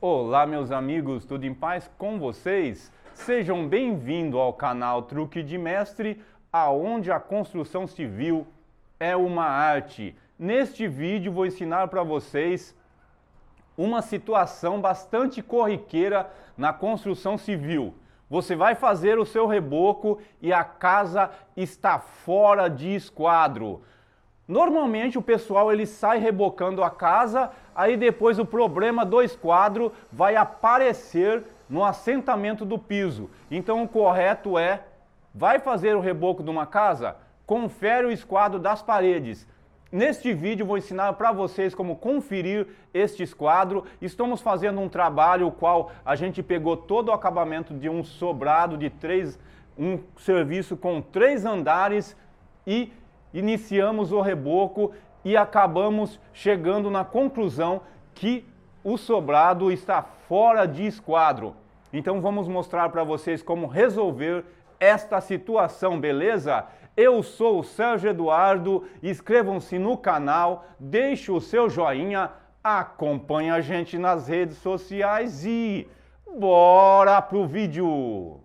Olá meus amigos, tudo em paz com vocês? Sejam bem-vindos ao canal Truque de Mestre, aonde a construção civil é uma arte. Neste vídeo vou ensinar para vocês uma situação bastante corriqueira na construção civil. Você vai fazer o seu reboco e a casa está fora de esquadro. Normalmente o pessoal ele sai rebocando a casa, aí depois o problema do esquadro vai aparecer no assentamento do piso. Então o correto é, vai fazer o reboco de uma casa? Confere o esquadro das paredes. Neste vídeo vou ensinar para vocês como conferir este esquadro. Estamos fazendo um trabalho o qual a gente pegou todo o acabamento de um sobrado de um serviço com 3 andares e iniciamos o reboco e acabamos chegando na conclusão que o sobrado está fora de esquadro. Então vamos mostrar para vocês como resolver esta situação, beleza? Eu sou o Sérgio Eduardo, inscrevam-se no canal, deixe o seu joinha, acompanhe a gente nas redes sociais e bora pro vídeo!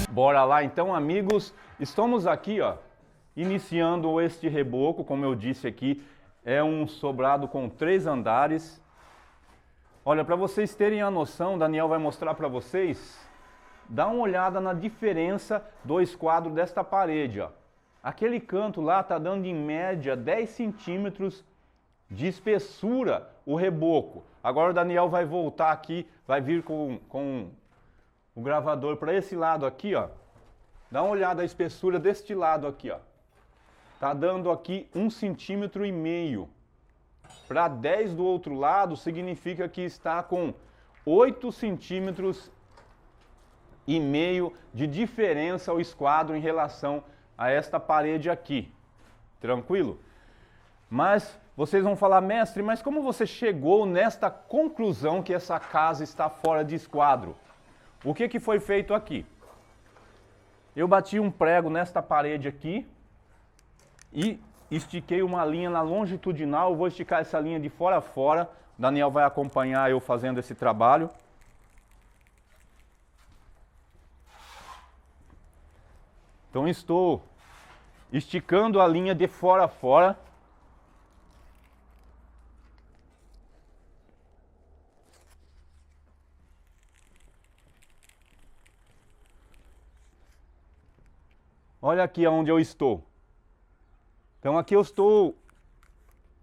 Bora lá então, amigos, estamos aqui, ó, iniciando este reboco, como eu disse aqui, é um sobrado com 3 andares. Olha, para vocês terem a noção, Daniel vai mostrar para vocês, dá uma olhada na diferença do esquadro desta parede, ó. Aquele canto lá tá dando em média 10 centímetros de espessura o reboco. Agora o Daniel vai voltar aqui, vai vir com o gravador para esse lado aqui, ó. Dá uma olhada a espessura deste lado aqui, ó. Tá dando aqui 1,5 centímetros. Para 10 do outro lado significa que está com 8,5 centímetros de diferença o esquadro em relação a esta parede aqui. Tranquilo? Mas vocês vão falar, mestre, mas como você chegou nesta conclusão que essa casa está fora de esquadro? O que foi feito aqui? Eu bati um prego nesta parede aqui e estiquei uma linha na longitudinal. Eu vou esticar essa linha de fora a fora. O Daniel vai acompanhar eu fazendo esse trabalho. Então estou esticando a linha de fora a fora. Olha aqui onde eu estou. Então aqui eu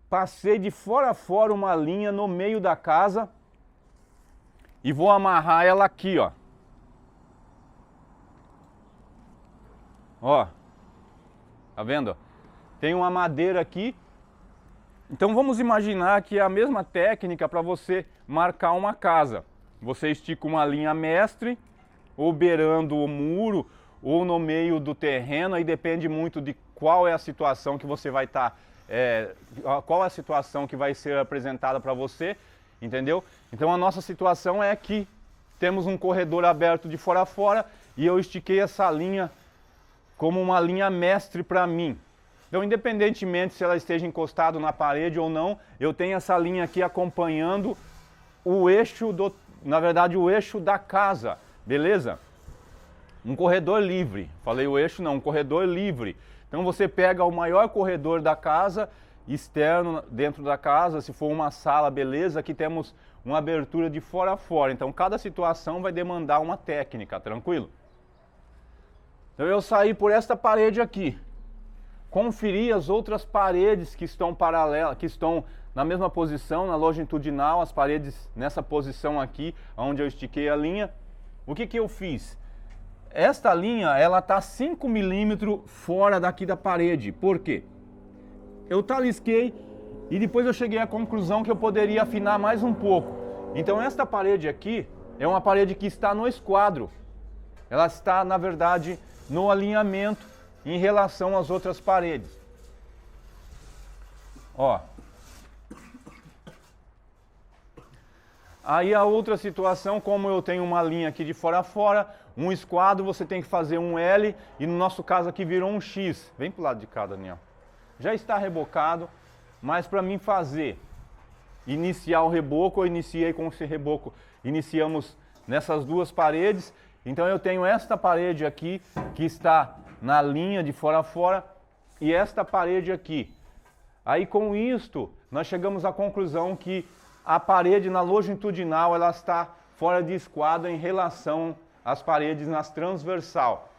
passei de fora a fora uma linha no meio da casa e vou amarrar ela aqui, ó. Ó, tá vendo? Tem uma madeira aqui. Então vamos imaginar que é a mesma técnica para você marcar uma casa. Você estica uma linha mestre, ou beirando o muro, ou no meio do terreno, aí depende muito de qual é a situação que você vai estar, qual é a situação que vai ser apresentada para você, entendeu? Então a nossa situação é que temos um corredor aberto de fora a fora e eu estiquei essa linha como uma linha mestre para mim. Então independentemente se ela esteja encostada na parede ou não, eu tenho essa linha aqui acompanhando o eixo na verdade o eixo da casa, beleza? Um corredor livre, falei o eixo não, um corredor livre. Então você pega o maior corredor da casa, externo dentro da casa, se for uma sala, beleza, aqui temos uma abertura de fora a fora. Então cada situação vai demandar uma técnica, tranquilo? Então eu saí por esta parede aqui, conferi as outras paredes que estão paralelas, que estão na mesma posição, na longitudinal, as paredes nessa posição aqui, onde eu estiquei a linha. O que eu fiz? Esta linha, ela está 5 milímetros fora daqui da parede. Por quê? Eu talisquei e depois eu cheguei à conclusão que eu poderia afinar mais um pouco. Então esta parede aqui é uma parede que está no esquadro. Ela está, na verdade, no alinhamento em relação às outras paredes. Ó. Aí a outra situação, como eu tenho uma linha aqui de fora a fora, um esquadro, você tem que fazer um L e no nosso caso aqui virou um X. Vem pro lado de cá, Daniel. Já está rebocado, mas para mim fazer, iniciar o reboco, eu iniciei com esse reboco. Iniciamos nessas duas paredes, então eu tenho esta parede aqui que está na linha de fora a fora e esta parede aqui. Aí com isto, nós chegamos à conclusão que a parede na longitudinal ela está fora de esquadro em relação às paredes nas transversal.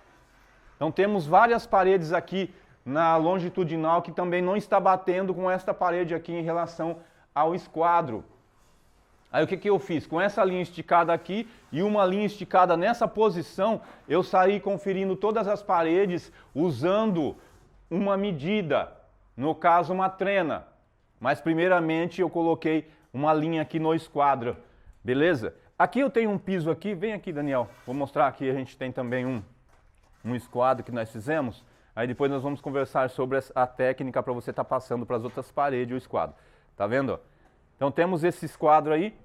Então temos várias paredes aqui na longitudinal que também não está batendo com esta parede aqui em relação ao esquadro. Aí o que eu fiz? Com essa linha esticada aqui e uma linha esticada nessa posição, eu saí conferindo todas as paredes usando uma medida, no caso uma trena. Mas primeiramente eu coloquei uma linha aqui no esquadro, beleza? Aqui eu tenho um piso aqui, vem aqui Daniel, vou mostrar aqui, a gente tem também um esquadro que nós fizemos, aí depois nós vamos conversar sobre a técnica para você estar passando para as outras paredes o esquadro, tá vendo? Então temos esse esquadro aí,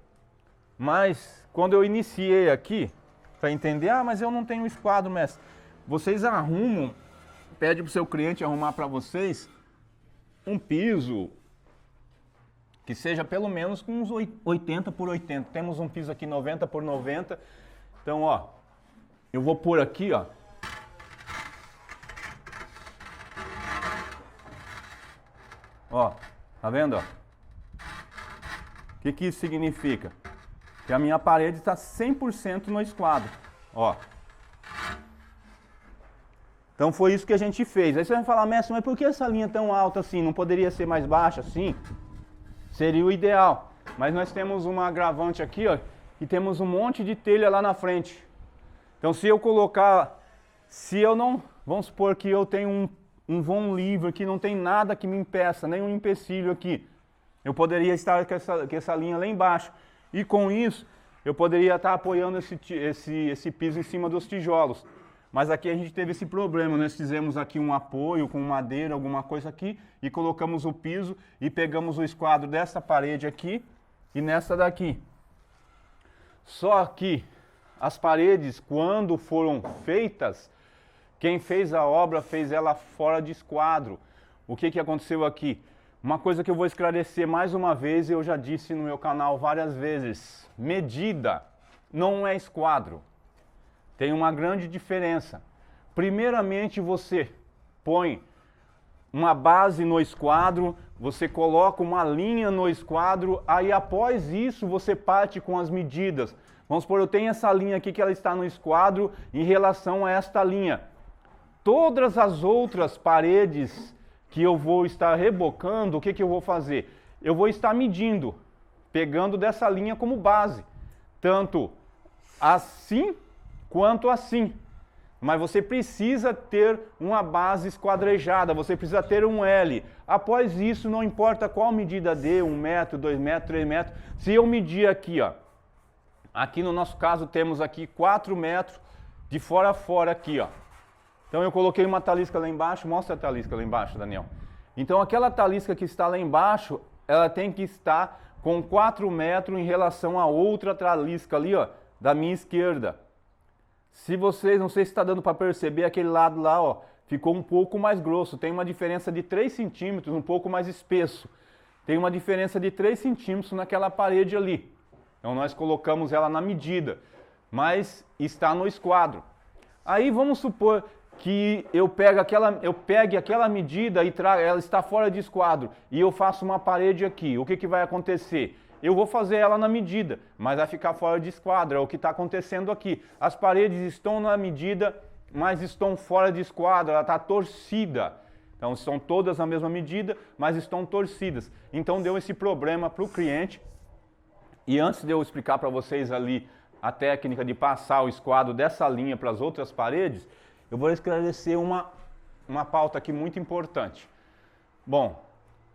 mas quando eu iniciei aqui, para entender, mas eu não tenho esquadro, mestre, vocês arrumam, pede para o seu cliente arrumar para vocês um piso, que seja pelo menos com uns 80 por 80. Temos um piso aqui 90 por 90. Então, ó, eu vou pôr aqui, ó. Ó, tá vendo, ó? O que isso significa? Que a minha parede está 100% no esquadro, ó. Então foi isso que a gente fez. Aí você vai falar, mestre, mas por que essa linha tão alta assim? Não poderia ser mais baixa assim? Seria o ideal, mas nós temos uma agravante aqui, ó, e temos um monte de telha lá na frente. Então se eu colocar, se eu não, vamos supor que eu tenho um vão livre aqui, não tem nada que me impeça, nenhum empecilho aqui. Eu poderia estar com essa linha lá embaixo. E com isso, eu poderia estar apoiando esse piso em cima dos tijolos. Mas aqui a gente teve esse problema, nós fizemos aqui um apoio com madeira, alguma coisa aqui, e colocamos o piso e pegamos o esquadro dessa parede aqui e nessa daqui. Só que as paredes, quando foram feitas, quem fez a obra fez ela fora de esquadro. O que aconteceu aqui? Uma coisa que eu vou esclarecer mais uma vez, eu já disse no meu canal várias vezes, medida não é esquadro. Tem uma grande diferença. Primeiramente você põe uma base no esquadro, você coloca uma linha no esquadro, aí após isso você parte com as medidas. Vamos supor, eu tenho essa linha aqui que ela está no esquadro em relação a esta linha. Todas as outras paredes que eu vou estar rebocando, o que eu vou fazer? Eu vou estar medindo, pegando dessa linha como base, tanto assim quanto assim. Mas você precisa ter uma base esquadrejada, você precisa ter um L. Após isso, não importa qual medida dê, 1 metro, 2 metros, 3 metros. Se eu medir aqui, ó, aqui no nosso caso temos aqui 4 metros de fora a fora aqui, ó. Então eu coloquei uma talisca lá embaixo, mostra a talisca lá embaixo, Daniel. Então aquela talisca que está lá embaixo, ela tem que estar com 4 metros em relação a outra talisca ali, ó, da minha esquerda. Se vocês, não sei se está dando para perceber, aquele lado lá, ó, ficou um pouco mais grosso. Tem uma diferença de 3 centímetros, um pouco mais espesso. Tem uma diferença de 3 centímetros naquela parede ali. Então nós colocamos ela na medida, mas está no esquadro. Aí vamos supor que eu pegue aquela medida e ela está fora de esquadro e eu faço uma parede aqui. O que vai acontecer? Eu vou fazer ela na medida, mas vai ficar fora de esquadro, é o que está acontecendo aqui. As paredes estão na medida, mas estão fora de esquadro, ela está torcida. Então estão todas na mesma medida, mas estão torcidas. Então deu esse problema para o cliente. E antes de eu explicar para vocês ali a técnica de passar o esquadro dessa linha para as outras paredes, eu vou esclarecer uma pauta aqui muito importante. Bom,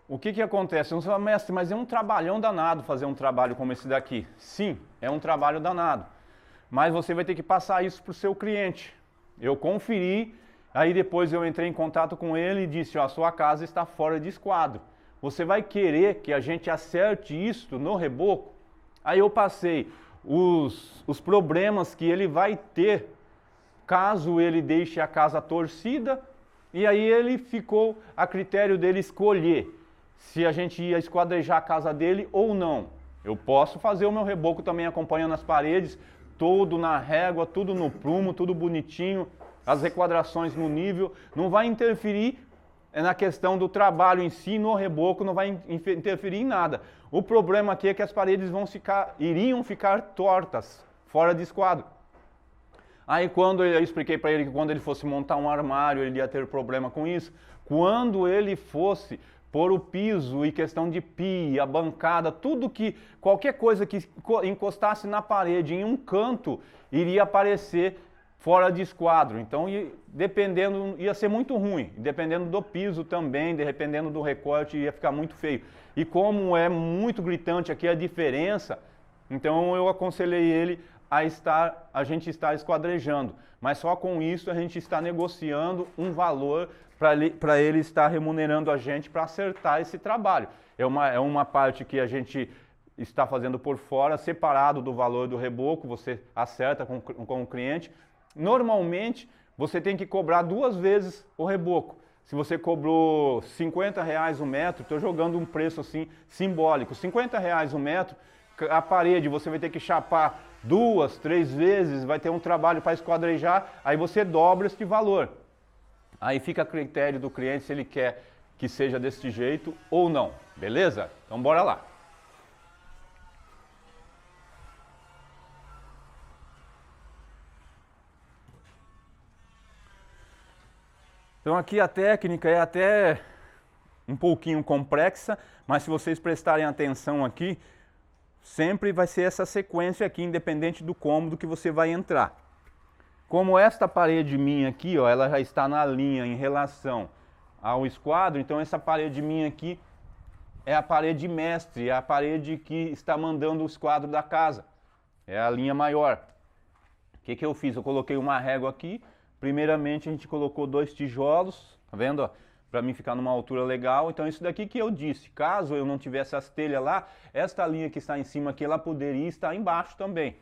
o que acontece? Você fala, mestre, mas é um trabalhão danado fazer um trabalho como esse daqui. Sim, é um trabalho danado. Mas você vai ter que passar isso para o seu cliente. Eu conferi, aí depois eu entrei em contato com ele e disse, ó, a sua casa está fora de esquadro. Você vai querer que a gente acerte isso no reboco? Aí eu passei os problemas que ele vai ter caso ele deixe a casa torcida, e aí ele ficou a critério dele escolher se a gente ia esquadrejar a casa dele ou não. Eu posso fazer o meu reboco também acompanhando as paredes, tudo na régua, tudo no prumo, tudo bonitinho, as requadrações no nível, não vai interferir na questão do trabalho em si, no reboco, não vai interferir em nada. O problema aqui é que as paredes iriam ficar tortas, fora de esquadro. Aí quando eu expliquei para ele que quando ele fosse montar um armário, ele ia ter problema com isso. Quando ele fosse pôr o piso e questão de pia, bancada, qualquer coisa que encostasse na parede em um canto, iria aparecer fora de esquadro. Então, dependendo, ia ser muito ruim. Dependendo do piso também, dependendo do recorte, ia ficar muito feio. E como é muito gritante aqui a diferença, então eu aconselhei ele a gente estar esquadrejando. Mas só com isso a gente está negociando um valor para ele estar remunerando a gente para acertar esse trabalho. É uma parte que a gente está fazendo por fora, separado do valor do reboco, você acerta com o cliente. Normalmente, você tem que cobrar 2 vezes o reboco. Se você cobrou R$50 o metro, estou jogando um preço assim simbólico, R$50 o metro, a parede você vai ter que chapar 2, 3 vezes, vai ter um trabalho para esquadrejar, aí você dobra este valor. Aí fica a critério do cliente se ele quer que seja desse jeito ou não, beleza? Então bora lá. Então aqui a técnica é até um pouquinho complexa, mas se vocês prestarem atenção aqui, sempre vai ser essa sequência aqui, independente do cômodo que você vai entrar. Como esta parede minha aqui, ó, ela já está na linha em relação ao esquadro, então essa parede minha aqui é a parede mestre, é a parede que está mandando o esquadro da casa. É a linha maior. O que eu fiz? Eu coloquei uma régua aqui. Primeiramente a gente colocou 2 tijolos, tá vendo? Para mim ficar numa altura legal. Então isso daqui que eu disse, caso eu não tivesse as telhas lá, esta linha que está em cima aqui, ela poderia estar embaixo também.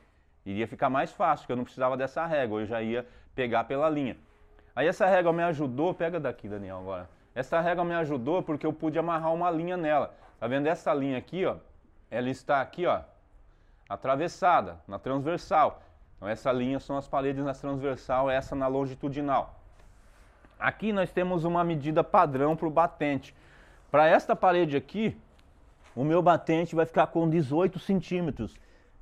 Iria ficar mais fácil, porque eu não precisava dessa régua, eu já ia pegar pela linha. Aí essa régua me ajudou, pega daqui, Daniel, agora. Essa régua me ajudou porque eu pude amarrar uma linha nela. Tá vendo essa linha aqui, ó? Ela está aqui, ó, atravessada, na transversal. Então essa linha são as paredes na transversal, essa na longitudinal. Aqui nós temos uma medida padrão para o batente. Para esta parede aqui, o meu batente vai ficar com 18 centímetros.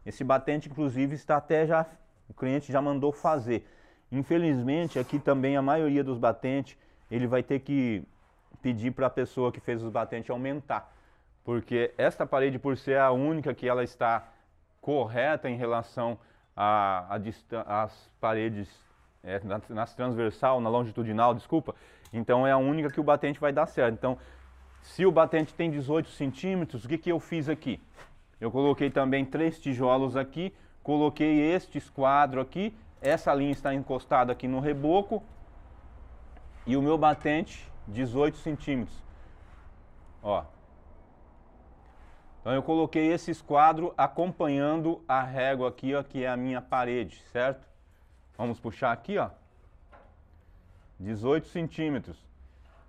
Esse batente, inclusive, está até já, o cliente já mandou fazer. Infelizmente, aqui também a maioria dos batentes, ele vai ter que pedir para a pessoa que fez os batentes aumentar. Porque esta parede, por ser a única que ela está correta em relação às paredes nas transversal, na longitudinal, desculpa, então é a única que o batente vai dar certo. Então, se o batente tem 18 centímetros, o que eu fiz aqui? Eu coloquei também 3 tijolos aqui, coloquei este esquadro aqui, essa linha está encostada aqui no reboco e o meu batente 18 centímetros. Ó. Então eu coloquei esse esquadro acompanhando a régua aqui, ó, que é a minha parede, certo? Vamos puxar aqui, ó. 18 centímetros.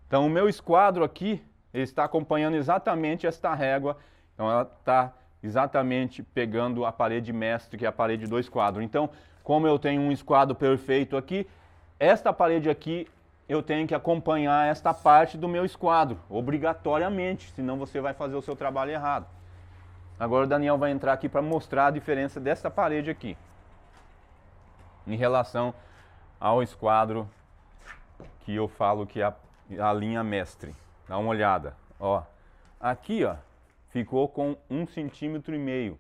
Então o meu esquadro aqui, ele está acompanhando exatamente esta régua. Então ela está exatamente pegando a parede mestre, que é a parede do esquadro. Então, como eu tenho um esquadro perfeito aqui, esta parede aqui eu tenho que acompanhar esta parte do meu esquadro, obrigatoriamente, senão você vai fazer o seu trabalho errado. Agora o Daniel vai entrar aqui para mostrar a diferença dessa parede aqui, em relação ao esquadro que eu falo que é a linha mestre. Dá uma olhada, ó. Aqui, ó, ficou com 1,5 centímetro.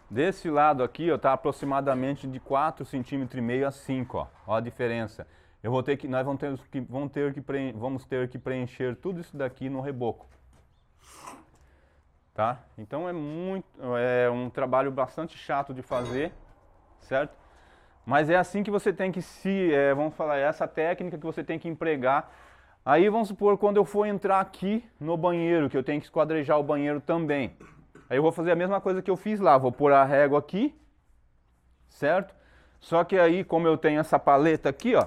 Desse lado aqui, ó, tá aproximadamente de 4,5 centímetros a 5, ó. Ó a diferença. Nós vamos ter que preencher tudo isso daqui no reboco. Tá? Então é um trabalho bastante chato de fazer, certo? Mas é assim que você tem que vamos falar, é essa técnica que você tem que empregar Aí vamos supor quando eu for entrar aqui no banheiro, que eu tenho que esquadrejar o banheiro também. Aí eu vou fazer a mesma coisa que eu fiz lá, vou pôr a régua aqui, certo? Só que aí, como eu tenho essa paleta aqui, ó,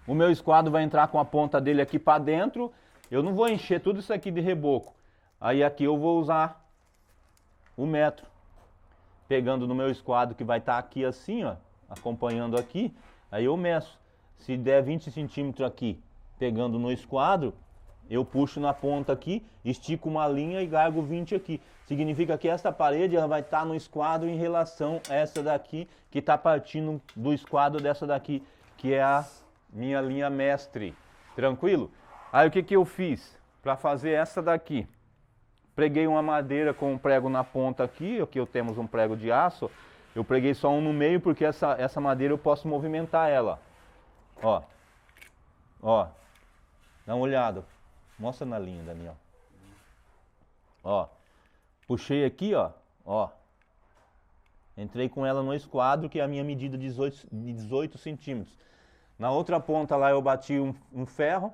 o meu esquadro vai entrar com a ponta dele aqui para dentro, eu não vou encher tudo isso aqui de reboco. Aí aqui eu vou usar o metro, pegando no meu esquadro que vai estar aqui assim, ó, acompanhando aqui, aí eu meço. Se der 20 centímetros aqui, pegando no esquadro, eu puxo na ponta aqui, estico uma linha e gargo 20 aqui. Significa que essa parede ela vai estar no esquadro em relação a essa daqui, que está partindo do esquadro dessa daqui, que é a minha linha mestre. Tranquilo? Aí o que que eu fiz? Para fazer essa daqui, preguei uma madeira com um prego na ponta aqui, aqui eu temos um prego de aço, eu preguei só um no meio porque essa madeira eu posso movimentar ela. Ó, ó, dá uma olhada, mostra na linha, Daniel. Ó, puxei aqui, ó, entrei com ela no esquadro, que é a minha medida de 18 centímetros. Na outra ponta lá eu bati um ferro,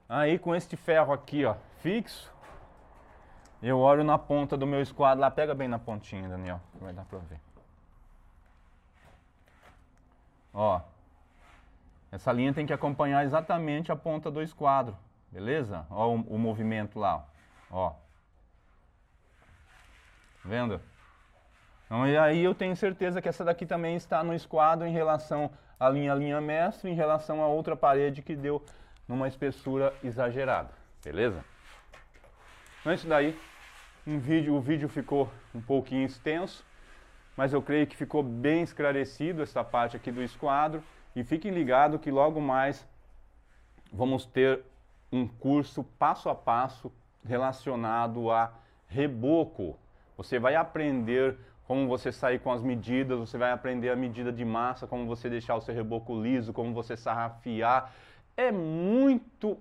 aí com este ferro aqui, ó, fixo, eu olho na ponta do meu esquadro lá, pega bem na pontinha, Daniel, vai dar pra ver. Ó. Essa linha tem que acompanhar exatamente a ponta do esquadro, beleza? Ó o movimento lá, ó. Vendo? Então, e aí eu tenho certeza que essa daqui também está no esquadro em relação à linha mestre, em relação a outra parede que deu numa espessura exagerada, beleza? Então isso daí, o vídeo ficou um pouquinho extenso, mas eu creio que ficou bem esclarecido essa parte aqui do esquadro. E fiquem ligados que logo mais vamos ter um curso passo a passo relacionado a reboco. Você vai aprender como você sair com as medidas, você vai aprender a medida de massa, como você deixar o seu reboco liso, como você sarrafiar. É muito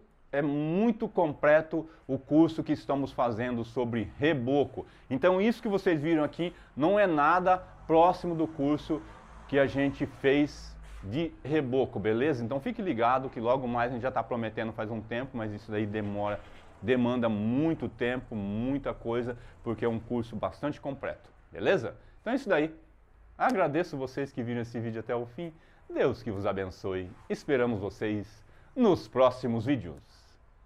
completo o curso que estamos fazendo sobre reboco. Então isso que vocês viram aqui não é nada próximo do curso que a gente fez de reboco, beleza? Então fique ligado que logo mais a gente já está prometendo faz um tempo, mas isso daí demanda muito tempo, muita coisa, porque é um curso bastante completo, beleza? Então é isso daí. Agradeço vocês que viram esse vídeo até o fim. Deus que vos abençoe. Esperamos vocês nos próximos vídeos.